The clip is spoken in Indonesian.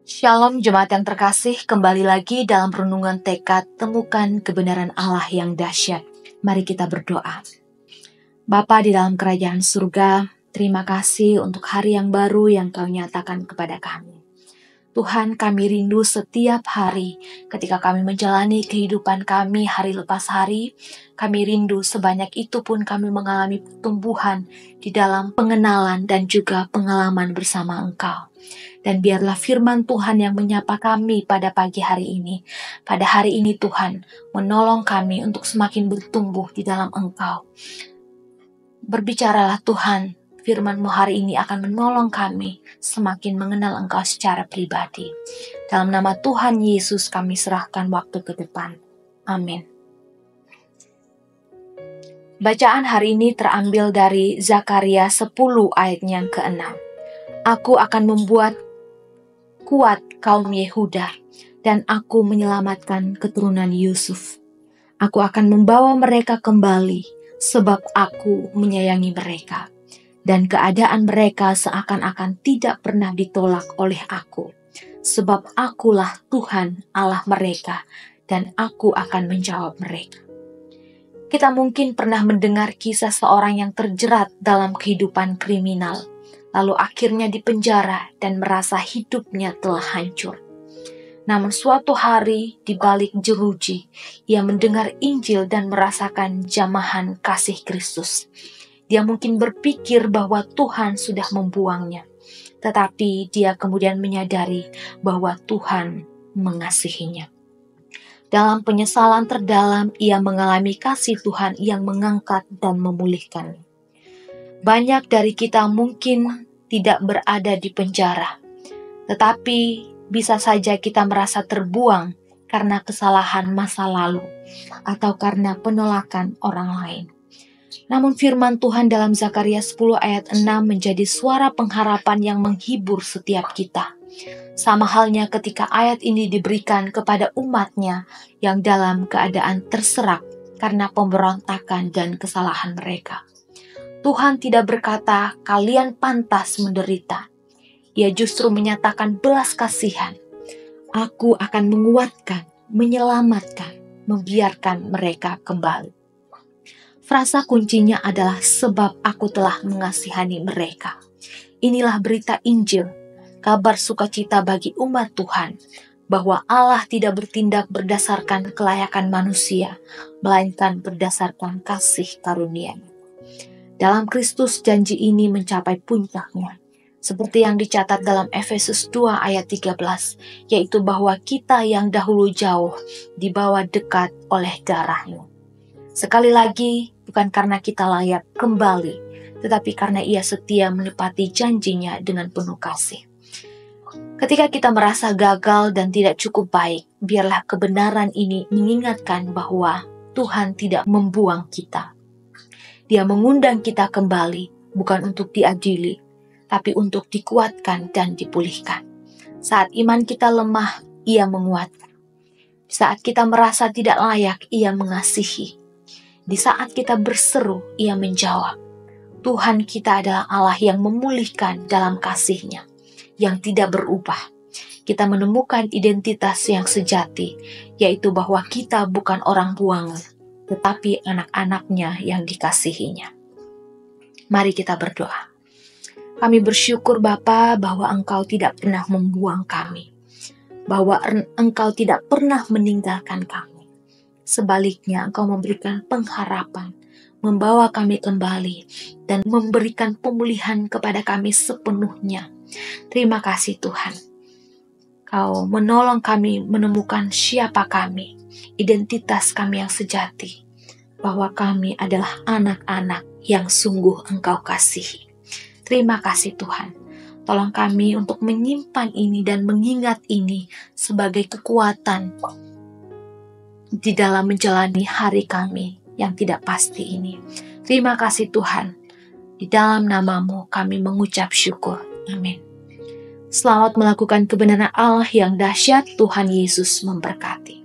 Shalom jemaat yang terkasih, kembali lagi dalam renungan tekad temukan kebenaran Allah yang dahsyat. Mari kita berdoa. Bapa di dalam kerajaan surga, terima kasih untuk hari yang baru yang Kau nyatakan kepada kami. Tuhan, kami rindu setiap hari ketika kami menjalani kehidupan kami hari lepas hari. Kami rindu sebanyak itu pun kami mengalami pertumbuhan di dalam pengenalan dan juga pengalaman bersama Engkau. Dan biarlah firman Tuhan yang menyapa kami pada pagi hari ini. Pada hari ini Tuhan menolong kami untuk semakin bertumbuh di dalam Engkau. Berbicaralah Tuhan, firman-Mu hari ini akan menolong kami semakin mengenal Engkau secara pribadi. Dalam nama Tuhan Yesus kami serahkan waktu ke depan. Amin. Bacaan hari ini terambil dari Zakaria 10 ayat yang ke-6. Aku akan membuat kuat kaum Yehuda, dan aku menyelamatkan keturunan Yusuf. Aku akan membawa mereka kembali, sebab aku menyayangi mereka. Dan keadaan mereka seakan-akan tidak pernah ditolak oleh aku. Sebab akulah Tuhan Allah mereka, dan aku akan menjawab mereka. Kita mungkin pernah mendengar kisah seorang yang terjerat dalam kehidupan kriminal, lalu akhirnya dipenjara dan merasa hidupnya telah hancur. Namun suatu hari di balik jeruji, ia mendengar Injil dan merasakan jamahan kasih Kristus. Dia mungkin berpikir bahwa Tuhan sudah membuangnya, tetapi dia kemudian menyadari bahwa Tuhan mengasihinya. Dalam penyesalan terdalam, ia mengalami kasih Tuhan yang mengangkat dan memulihkan. Banyak dari kita mungkin tidak berada di penjara, tetapi bisa saja kita merasa terbuang karena kesalahan masa lalu atau karena penolakan orang lain. Namun firman Tuhan dalam Zakaria 10 ayat 6 menjadi suara pengharapan yang menghibur setiap kita. Sama halnya ketika ayat ini diberikan kepada umatnya yang dalam keadaan terserak karena pemberontakan dan kesalahan mereka. Tuhan tidak berkata, kalian pantas menderita. Ia justru menyatakan belas kasihan. Aku akan menguatkan, menyelamatkan, membiarkan mereka kembali. Frasa kuncinya adalah sebab aku telah mengasihani mereka. Inilah berita Injil, kabar sukacita bagi umat Tuhan, bahwa Allah tidak bertindak berdasarkan kelayakan manusia, melainkan berdasarkan kasih karunia-Nya. Dalam Kristus janji ini mencapai puncaknya, seperti yang dicatat dalam Efesus 2 ayat 13, yaitu bahwa kita yang dahulu jauh dibawa dekat oleh darah-Nya. Sekali lagi, bukan karena kita layak kembali, tetapi karena Ia setia menepati janjinya dengan penuh kasih. Ketika kita merasa gagal dan tidak cukup baik, biarlah kebenaran ini mengingatkan bahwa Tuhan tidak membuang kita. Dia mengundang kita kembali, bukan untuk diadili, tapi untuk dikuatkan dan dipulihkan. Saat iman kita lemah, Ia menguatkan. Saat kita merasa tidak layak, Ia mengasihi. Di saat kita berseru, Ia menjawab. Tuhan kita adalah Allah yang memulihkan dalam kasih-Nya, yang tidak berubah. Kita menemukan identitas yang sejati, yaitu bahwa kita bukan orang buangan, tetapi anak-anak-Nya yang dikasihi-Nya. Mari kita berdoa. Kami bersyukur Bapa bahwa Engkau tidak pernah membuang kami, bahwa Engkau tidak pernah meninggalkan kami. Sebaliknya Engkau memberikan pengharapan, membawa kami kembali, dan memberikan pemulihan kepada kami sepenuhnya. Terima kasih Tuhan. Kau menolong kami menemukan siapa kami, identitas kami yang sejati, bahwa kami adalah anak-anak yang sungguh Engkau kasihi. Terima kasih Tuhan. Tolong kami untuk menyimpan ini dan mengingat ini sebagai kekuatan di dalam menjalani hari kami yang tidak pasti ini. Terima kasih Tuhan. Di dalam nama-Mu kami mengucap syukur. Amin. Selamat melakukan kebenaran Allah yang dahsyat. Tuhan Yesus memberkati.